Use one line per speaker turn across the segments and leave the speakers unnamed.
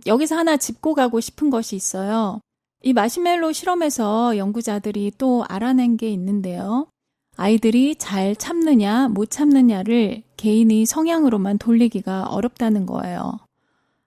여기서 하나 짚고 가고 싶은 것이 있어요. 이 마시멜로 실험에서 연구자들이 또 알아낸 게 있는데요. 아이들이 잘 참느냐 못 참느냐를 개인의 성향으로만 돌리기가 어렵다는 거예요.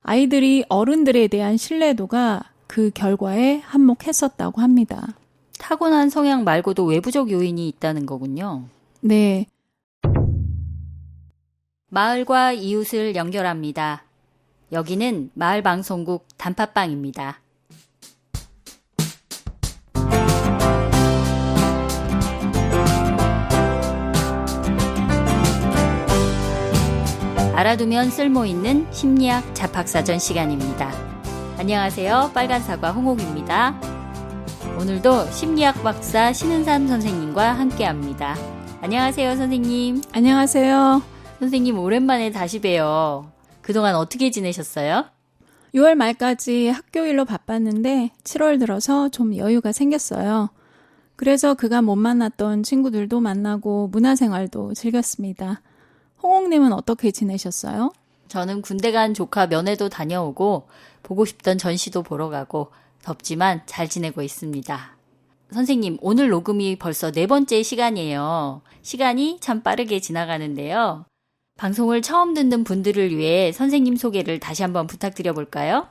아이들이 어른들에 대한 신뢰도가 그 결과에 한몫했었다고 합니다.
타고난 성향 말고도 외부적 요인이 있다는 거군요.
네.
마을과 이웃을 연결합니다. 여기는 마을방송국 단팥빵입니다. 알아두면 쓸모있는 심리학 잡학사전 시간입니다. 안녕하세요. 빨간사과 홍옥입니다. 오늘도 심리학 박사 신은삼 선생님과 함께합니다. 안녕하세요, 선생님.
안녕하세요.
선생님, 오랜만에 다시 봬요. 그동안 어떻게 지내셨어요?
6월 말까지 학교 일로 바빴는데 7월 들어서 좀 여유가 생겼어요. 그래서 그간 못 만났던 친구들도 만나고 문화생활도 즐겼습니다. 홍옥님은 어떻게 지내셨어요?
저는 군대 간 조카 면회도 다녀오고 보고 싶던 전시도 보러 가고 덥지만 잘 지내고 있습니다. 선생님, 오늘 녹음이 벌써 4번째 시간이에요. 시간이 참 빠르게 지나가는데요. 방송을 처음 듣는 분들을 위해 선생님 소개를 다시 한번 부탁드려 볼까요?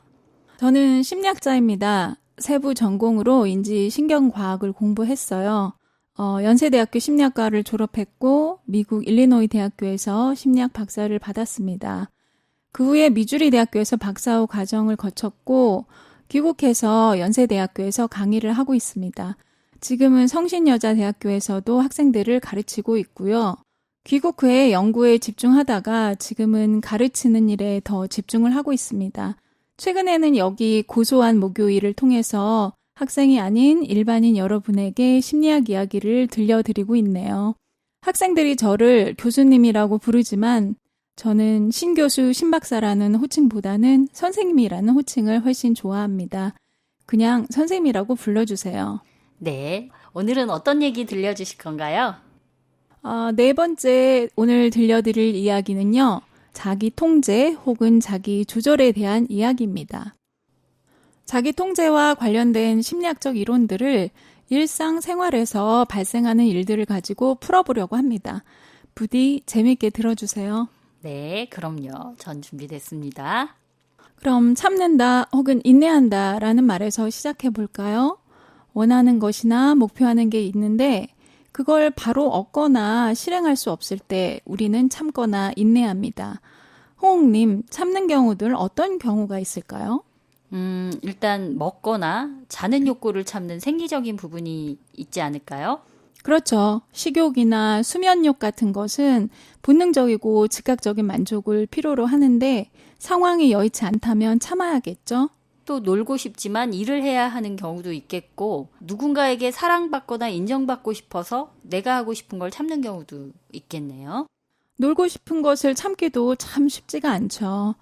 저는 심리학자입니다. 세부 전공으로 인지신경과학을 공부했어요. 연세대학교 심리학과를 졸업했고 미국 일리노이 대학교에서 심리학 박사를 받았습니다. 그 후에 미주리 대학교에서 박사후 과정을 거쳤고 귀국해서 연세대학교에서 강의를 하고 있습니다. 지금은 성신여자대학교에서도 학생들을 가르치고 있고요. 귀국 후에 연구에 집중하다가 지금은 가르치는 일에 더 집중을 하고 있습니다. 최근에는 여기 고소한 목요일을 통해서 학생이 아닌 일반인 여러분에게 심리학 이야기를 들려드리고 있네요. 학생들이 저를 교수님이라고 부르지만 저는 신교수, 신박사라는 호칭보다는 선생님이라는 호칭을 훨씬 좋아합니다. 그냥 선생님이라고 불러주세요.
네, 오늘은 어떤 얘기 들려주실 건가요?
4번째 오늘 들려드릴 이야기는요. 자기 통제 혹은 자기 조절에 대한 이야기입니다. 자기 통제와 관련된 심리학적 이론들을 일상생활에서 발생하는 일들을 가지고 풀어보려고 합니다. 부디 재밌게 들어주세요.
네, 그럼요. 전 준비됐습니다.
그럼 참는다 혹은 인내한다 라는 말에서 시작해 볼까요? 원하는 것이나 목표하는 게 있는데 그걸 바로 얻거나 실행할 수 없을 때 우리는 참거나 인내합니다. 홍옥님, 참는 경우들 어떤 경우가 있을까요?
일단 먹거나 자는 욕구를 참는 생리적인 부분이 있지 않을까요?
그렇죠. 식욕이나 수면욕 같은 것은 본능적이고 즉각적인 만족을 필요로 하는데 상황이 여의치 않다면 참아야겠죠?
또 놀고 싶지만 일을 해야 하는 경우도 있겠고 누군가에게 사랑받거나 인정받고 싶어서 내가 하고 싶은 걸 참는 경우도 있겠네요.
놀고 싶은 것을 참기도 참 쉽지가 않죠.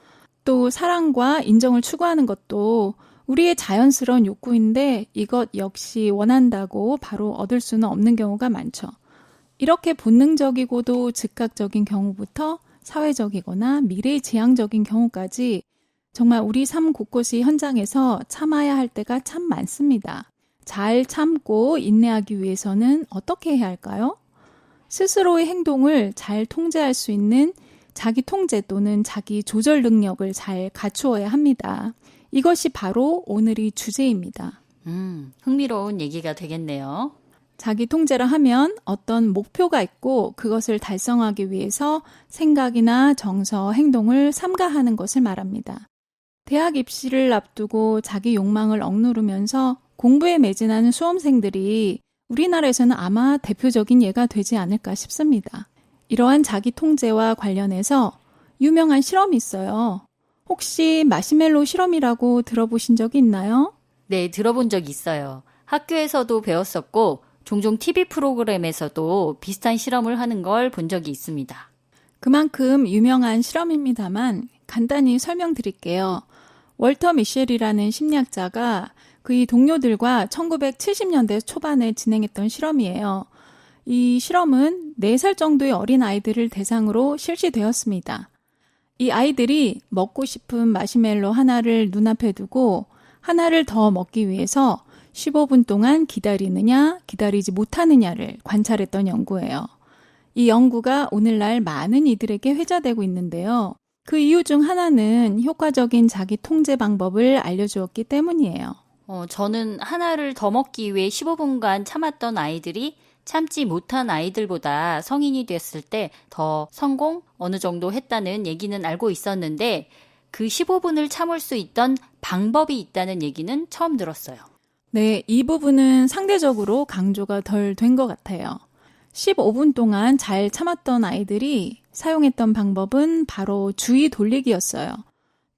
또 사랑과 인정을 추구하는 것도 우리의 자연스러운 욕구인데 이것 역시 원한다고 바로 얻을 수는 없는 경우가 많죠. 이렇게 본능적이고도 즉각적인 경우부터 사회적이거나 미래지향적인 경우까지 정말 우리 삶 곳곳이 현장에서 참아야 할 때가 참 많습니다. 잘 참고 인내하기 위해서는 어떻게 해야 할까요? 스스로의 행동을 잘 통제할 수 있는 자기 통제 또는 자기 조절 능력을 잘 갖추어야 합니다. 이것이 바로 오늘의 주제입니다.
흥미로운 얘기가 되겠네요.
자기 통제를 하면 어떤 목표가 있고 그것을 달성하기 위해서 생각이나 정서, 행동을 삼가하는 것을 말합니다. 대학 입시를 앞두고 자기 욕망을 억누르면서 공부에 매진하는 수험생들이 우리나라에서는 아마 대표적인 예가 되지 않을까 싶습니다. 이러한 자기 통제와 관련해서 유명한 실험이 있어요. 혹시 마시멜로 실험이라고 들어보신 적이 있나요?
네, 들어본 적 있어요. 학교에서도 배웠었고 종종 TV 프로그램에서도 비슷한 실험을 하는 걸 본 적이 있습니다.
그만큼 유명한 실험입니다만 간단히 설명드릴게요. 월터 미셸이라는 심리학자가 그의 동료들과 1970년대 초반에 진행했던 실험이에요. 이 실험은 4살 정도의 어린 아이들을 대상으로 실시되었습니다. 이 아이들이 먹고 싶은 마시멜로 하나를 눈앞에 두고 하나를 더 먹기 위해서 15분 동안 기다리느냐, 기다리지 못하느냐를 관찰했던 연구예요. 이 연구가 오늘날 많은 이들에게 회자되고 있는데요. 그 이유 중 하나는 효과적인 자기 통제 방법을 알려주었기 때문이에요.
저는 하나를 더 먹기 위해 15분간 참았던 아이들이 참지 못한 아이들보다 성인이 됐을 때 더 성공 어느 정도 했다는 얘기는 알고 있었는데 그 15분을 참을 수 있던 방법이 있다는 얘기는 처음 들었어요.
네, 이 부분은 상대적으로 강조가 덜 된 것 같아요. 15분 동안 잘 참았던 아이들이 사용했던 방법은 바로 주의 돌리기였어요.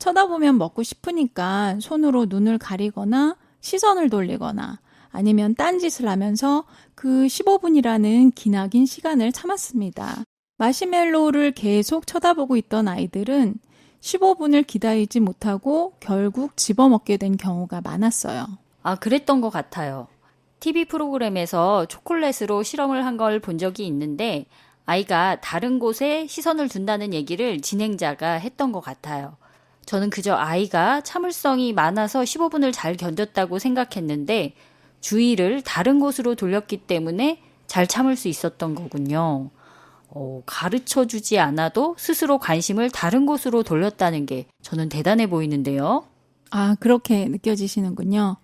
쳐다보면 먹고 싶으니까 손으로 눈을 가리거나 시선을 돌리거나 아니면 딴짓을 하면서 그 15분이라는 기나긴 시간을 참았습니다. 마시멜로우를 계속 쳐다보고 있던 아이들은 15분을 기다리지 못하고 결국 집어먹게 된 경우가 많았어요.
그랬던 것 같아요. TV 프로그램에서 초콜릿으로 실험을 한 걸 본 적이 있는데 아이가 다른 곳에 시선을 둔다는 얘기를 진행자가 했던 것 같아요. 저는 그저 아이가 참을성이 많아서 15분을 잘 견뎠다고 생각했는데 주의를 다른 곳으로 돌렸기 때문에 잘 참을 수 있었던 거군요. 가르쳐주지 않아도 스스로 관심을 다른 곳으로 돌렸다는 게 저는 대단해 보이는데요.
그렇게 느껴지시는군요.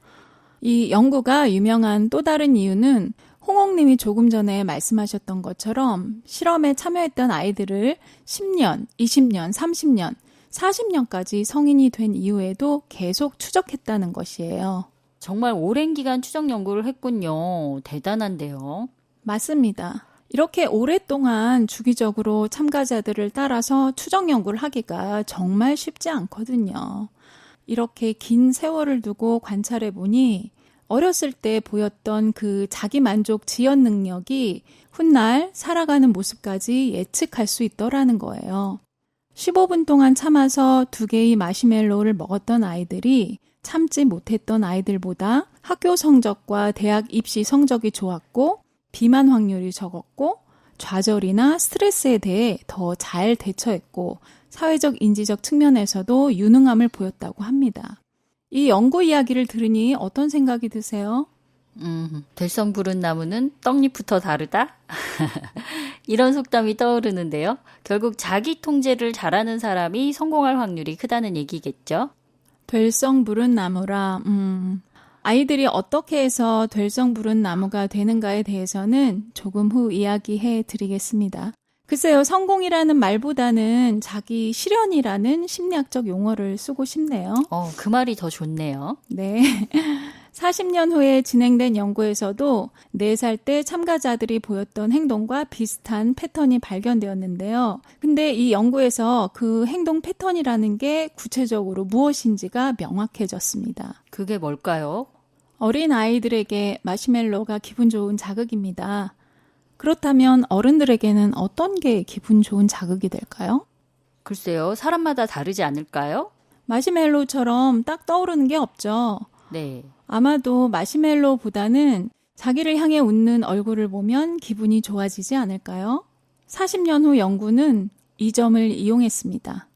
이 연구가 유명한 또 다른 이유는 홍옥님이 조금 전에 말씀하셨던 것처럼 실험에 참여했던 아이들을 10년, 20년, 30년, 40년까지 성인이 된 이후에도 계속 추적했다는 것이에요.
정말 오랜 기간 추적 연구를 했군요. 대단한데요.
맞습니다. 이렇게 오랫동안 주기적으로 참가자들을 따라서 추적 연구를 하기가 정말 쉽지 않거든요. 이렇게 긴 세월을 두고 관찰해 보니 어렸을 때 보였던 그 자기만족 지연 능력이 훗날 살아가는 모습까지 예측할 수 있더라는 거예요. 15분 동안 참아서 2개의 마시멜로우를 먹었던 아이들이 참지 못했던 아이들보다 학교 성적과 대학 입시 성적이 좋았고 비만 확률이 적었고 좌절이나 스트레스에 대해 더 잘 대처했고 사회적 인지적 측면에서도 유능함을 보였다고 합니다. 이 연구 이야기를 들으니 어떤 생각이 드세요?
될성 부른 나무는 떡잎부터 다르다? 이런 속담이 떠오르는데요. 결국 자기 통제를 잘하는 사람이 성공할 확률이 크다는 얘기겠죠?
될성 부른 나무라, 아이들이 어떻게 해서 될성 부른 나무가 되는가에 대해서는 조금 후 이야기해 드리겠습니다. 글쎄요, 성공이라는 말보다는 자기 실현이라는 심리학적 용어를 쓰고 싶네요.
그 말이 더 좋네요.
네. 40년 후에 진행된 연구에서도 4살 때 참가자들이 보였던 행동과 비슷한 패턴이 발견되었는데요. 근데 이 연구에서 그 행동 패턴이라는 게 구체적으로 무엇인지가 명확해졌습니다.
그게 뭘까요?
어린 아이들에게 마시멜로가 기분 좋은 자극입니다. 그렇다면 어른들에게는 어떤 게 기분 좋은 자극이 될까요?
글쎄요, 사람마다 다르지 않을까요?
마시멜로처럼 딱 떠오르는 게 없죠.
네.
아마도 마시멜로보다는 자기를 향해 웃는 얼굴을 보면 기분이 좋아지지 않을까요? 40년 후 연구는 이 점을 이용했습니다.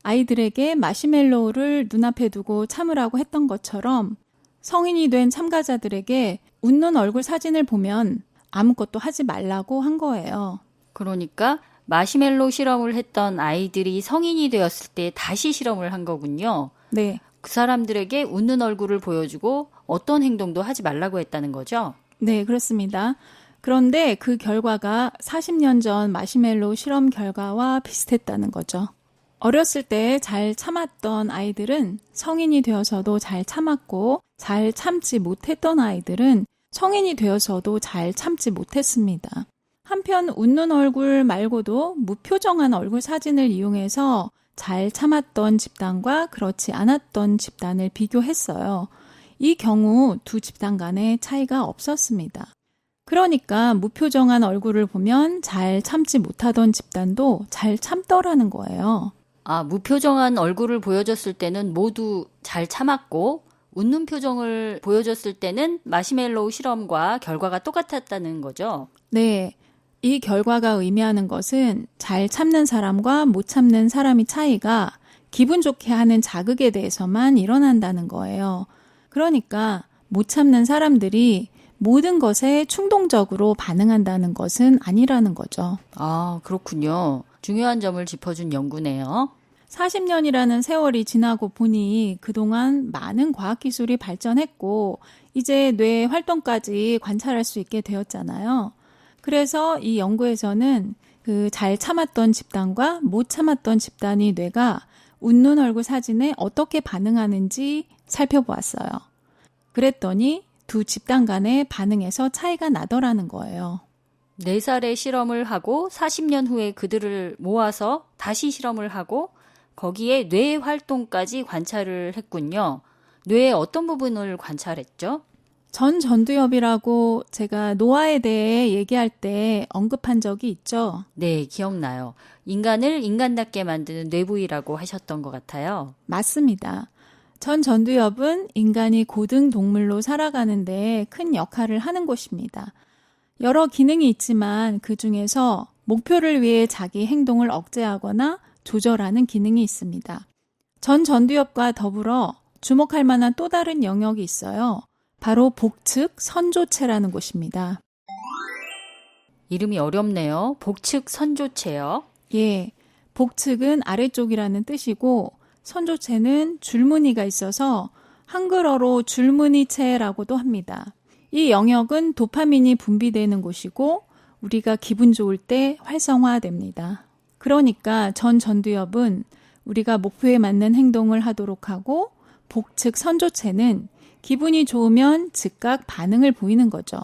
아이들에게 마시멜로를 눈앞에 두고 참으라고 했던 것처럼 성인이 된 참가자들에게 웃는 얼굴 사진을 보면 아무것도 하지 말라고 한 거예요.
그러니까 마시멜로 실험을 했던 아이들이 성인이 되었을 때 다시 실험을 한 거군요.
네.
그 사람들에게 웃는 얼굴을 보여주고 어떤 행동도 하지 말라고 했다는 거죠?
네, 그렇습니다. 그런데 그 결과가 40년 전 마시멜로 실험 결과와 비슷했다는 거죠. 어렸을 때 잘 참았던 아이들은 성인이 되어서도 잘 참았고 잘 참지 못했던 아이들은 성인이 되어서도 잘 참지 못했습니다. 한편 웃는 얼굴 말고도 무표정한 얼굴 사진을 이용해서 잘 참았던 집단과 그렇지 않았던 집단을 비교했어요. 이 경우 두 집단 간에 차이가 없었습니다. 그러니까 무표정한 얼굴을 보면 잘 참지 못하던 집단도 잘 참더라는 거예요.
무표정한 얼굴을 보여줬을 때는 모두 잘 참았고 웃는 표정을 보여줬을 때는 마시멜로우 실험과 결과가 똑같았다는 거죠?
네. 이 결과가 의미하는 것은 잘 참는 사람과 못 참는 사람의 차이가 기분 좋게 하는 자극에 대해서만 일어난다는 거예요. 그러니까 못 참는 사람들이 모든 것에 충동적으로 반응한다는 것은 아니라는 거죠.
아, 그렇군요. 중요한 점을 짚어준 연구네요.
40년이라는 세월이 지나고 보니 그동안 많은 과학기술이 발전했고 이제 뇌 활동까지 관찰할 수 있게 되었잖아요. 그래서 이 연구에서는 그 잘 참았던 집단과 못 참았던 집단의 뇌가 웃는 얼굴 사진에 어떻게 반응하는지 살펴보았어요. 그랬더니 두 집단 간의 반응에서 차이가 나더라는 거예요.
4살에 실험을 하고 40년 후에 그들을 모아서 다시 실험을 하고 거기에 뇌 활동까지 관찰을 했군요. 뇌의 어떤 부분을 관찰했죠?
전두엽이라고 제가 노화에 대해 얘기할 때 언급한 적이 있죠.
네, 기억나요. 인간을 인간답게 만드는 뇌부위라고 하셨던 것 같아요.
맞습니다. 전두엽은 인간이 고등 동물로 살아가는데 큰 역할을 하는 곳입니다. 여러 기능이 있지만 그 중에서 목표를 위해 자기 행동을 억제하거나 조절하는 기능이 있습니다. 전두엽과 더불어 주목할 만한 또 다른 영역이 있어요. 바로 복측 선조체라는 곳입니다.
이름이 어렵네요. 복측 선조체요.
예, 복측은 아래쪽이라는 뜻이고 선조체는 줄무늬가 있어서 한글어로 줄무늬체라고도 합니다. 이 영역은 도파민이 분비되는 곳이고 우리가 기분 좋을 때 활성화됩니다. 그러니까 전두엽은 우리가 목표에 맞는 행동을 하도록 하고 복측 선조체는 기분이 좋으면 즉각 반응을 보이는 거죠.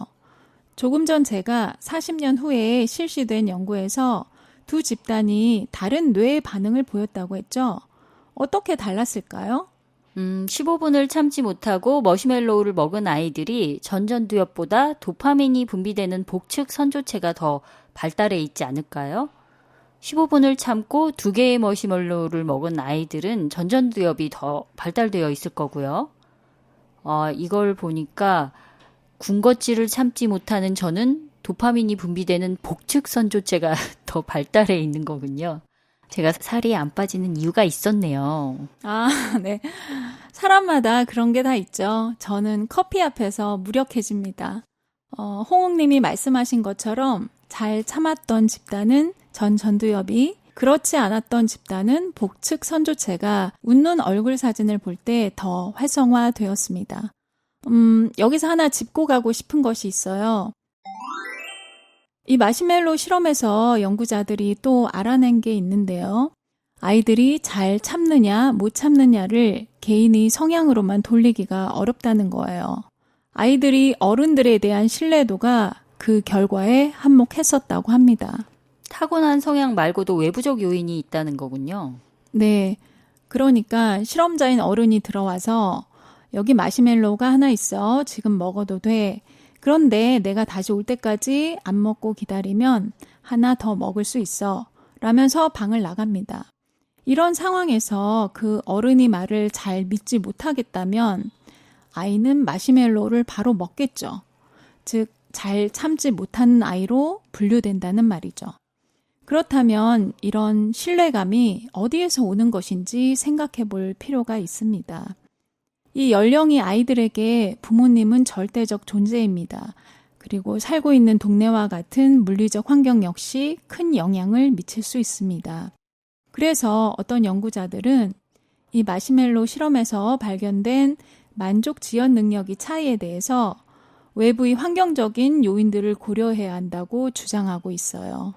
조금 전 제가 40년 후에 실시된 연구에서 두 집단이 다른 뇌의 반응을 보였다고 했죠. 어떻게 달랐을까요?
15분을 참지 못하고 머시멜로우를 먹은 아이들이 전두엽보다 도파민이 분비되는 복측 선조체가 더 발달해 있지 않을까요? 15분을 참고 2개의 머시멜로우를 먹은 아이들은 전두엽이 더 발달되어 있을 거고요. 이걸 보니까 군것질을 참지 못하는 저는 도파민이 분비되는 복측 선조체가 더 발달해 있는 거군요. 제가 살이 안 빠지는 이유가 있었네요.
아, 네. 사람마다 그런 게 다 있죠. 저는 커피 앞에서 무력해집니다. 홍옥님이 말씀하신 것처럼 잘 참았던 집단은 전두엽이, 그렇지 않았던 집단은 복측 선조체가 웃는 얼굴 사진을 볼 때 더 활성화되었습니다. 여기서 하나 짚고 가고 싶은 것이 있어요. 이 마시멜로 실험에서 연구자들이 또 알아낸 게 있는데요. 아이들이 잘 참느냐 못 참느냐를 개인의 성향으로만 돌리기가 어렵다는 거예요. 아이들이 어른들에 대한 신뢰도가 그 결과에 한몫했었다고 합니다.
타고난 성향 말고도 외부적 요인이 있다는 거군요.
네, 그러니까 실험자인 어른이 들어와서 여기 마시멜로우가 하나 있어. 지금 먹어도 돼. 그런데 내가 다시 올 때까지 안 먹고 기다리면 하나 더 먹을 수 있어. 라면서 방을 나갑니다. 이런 상황에서 그 어른이 말을 잘 믿지 못하겠다면 아이는 마시멜로우를 바로 먹겠죠. 즉, 잘 참지 못하는 아이로 분류된다는 말이죠. 그렇다면 이런 신뢰감이 어디에서 오는 것인지 생각해 볼 필요가 있습니다. 이 연령이 아이들에게 부모님은 절대적 존재입니다. 그리고 살고 있는 동네와 같은 물리적 환경 역시 큰 영향을 미칠 수 있습니다. 그래서 어떤 연구자들은 이 마시멜로 실험에서 발견된 만족 지연 능력의 차이에 대해서 외부의 환경적인 요인들을 고려해야 한다고 주장하고 있어요.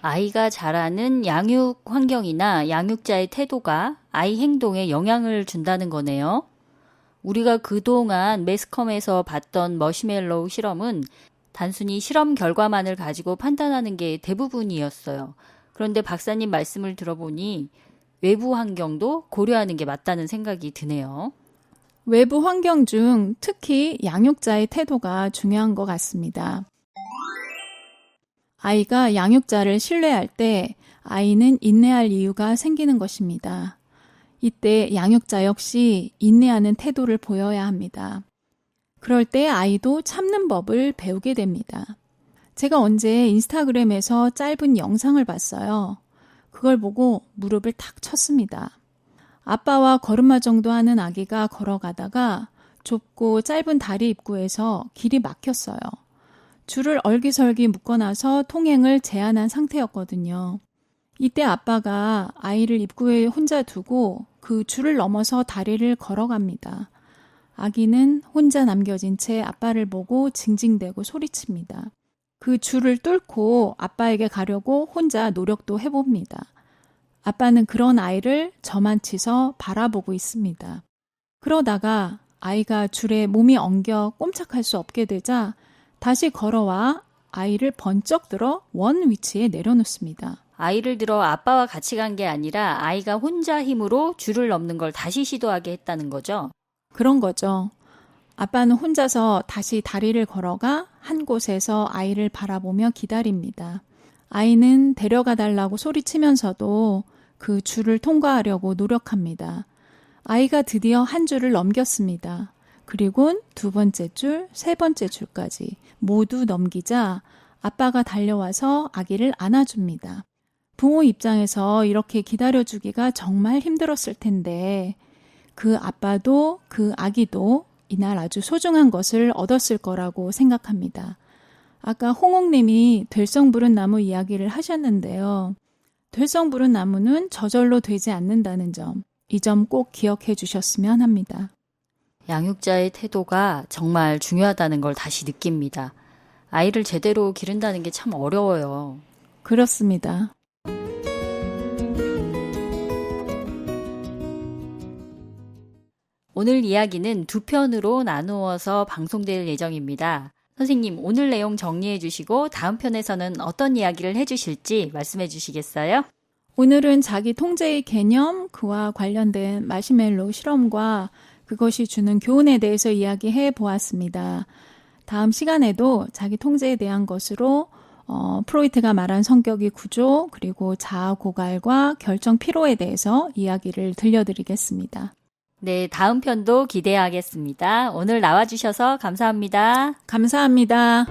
아이가 자라는 양육 환경이나 양육자의 태도가 아이 행동에 영향을 준다는 거네요. 우리가 그동안 매스컴에서 봤던 머시멜로우 실험은 단순히 실험 결과만을 가지고 판단하는 게 대부분이었어요. 그런데 박사님 말씀을 들어보니 외부 환경도 고려하는 게 맞다는 생각이 드네요.
외부 환경 중 특히 양육자의 태도가 중요한 것 같습니다. 아이가 양육자를 신뢰할 때 아이는 인내할 이유가 생기는 것입니다. 이때 양육자 역시 인내하는 태도를 보여야 합니다. 그럴 때 아이도 참는 법을 배우게 됩니다. 제가 언제 인스타그램에서 짧은 영상을 봤어요. 그걸 보고 무릎을 탁 쳤습니다. 아빠와 걸음마 정도 하는 아기가 걸어가다가 좁고 짧은 다리 입구에서 길이 막혔어요. 줄을 얼기설기 묶어놔서 통행을 제한한 상태였거든요. 이때 아빠가 아이를 입구에 혼자 두고 그 줄을 넘어서 다리를 걸어갑니다. 아기는 혼자 남겨진 채 아빠를 보고 징징대고 소리칩니다. 그 줄을 뚫고 아빠에게 가려고 혼자 노력도 해봅니다. 아빠는 그런 아이를 저만치서 바라보고 있습니다. 그러다가 아이가 줄에 몸이 엉겨 꼼짝할 수 없게 되자 다시 걸어와 아이를 번쩍 들어 원 위치에 내려놓습니다.
아이를 들어 아빠와 같이 간 게 아니라 아이가 혼자 힘으로 줄을 넘는 걸 다시 시도하게 했다는 거죠?
그런 거죠. 아빠는 혼자서 다시 다리를 걸어가 한 곳에서 아이를 바라보며 기다립니다. 아이는 데려가 달라고 소리치면서도 그 줄을 통과하려고 노력합니다. 아이가 드디어 한 줄을 넘겼습니다. 그리곤 두 번째 줄, 세 번째 줄까지 모두 넘기자 아빠가 달려와서 아기를 안아줍니다. 부모 입장에서 이렇게 기다려주기가 정말 힘들었을 텐데 그 아빠도 그 아기도 이날 아주 소중한 것을 얻었을 거라고 생각합니다. 아까 홍옥님이 될성 부른 나무 이야기를 하셨는데요. 될성 부른 나무는 저절로 되지 않는다는 점, 이 점 꼭 기억해 주셨으면 합니다.
양육자의 태도가 정말 중요하다는 걸 다시 느낍니다. 아이를 제대로 기른다는 게 참 어려워요.
그렇습니다.
오늘 이야기는 두 편으로 나누어서 방송될 예정입니다. 선생님, 오늘 내용 정리해 주시고 다음 편에서는 어떤 이야기를 해 주실지 말씀해 주시겠어요?
오늘은 자기 통제의 개념, 그와 관련된 마시멜로 실험과 그것이 주는 교훈에 대해서 이야기해 보았습니다. 다음 시간에도 자기 통제에 대한 것으로 프로이트가 말한 성격의 구조, 그리고 자아 고갈과 결정 피로에 대해서 이야기를 들려드리겠습니다.
네, 다음 편도 기대하겠습니다. 오늘 나와주셔서 감사합니다.
감사합니다.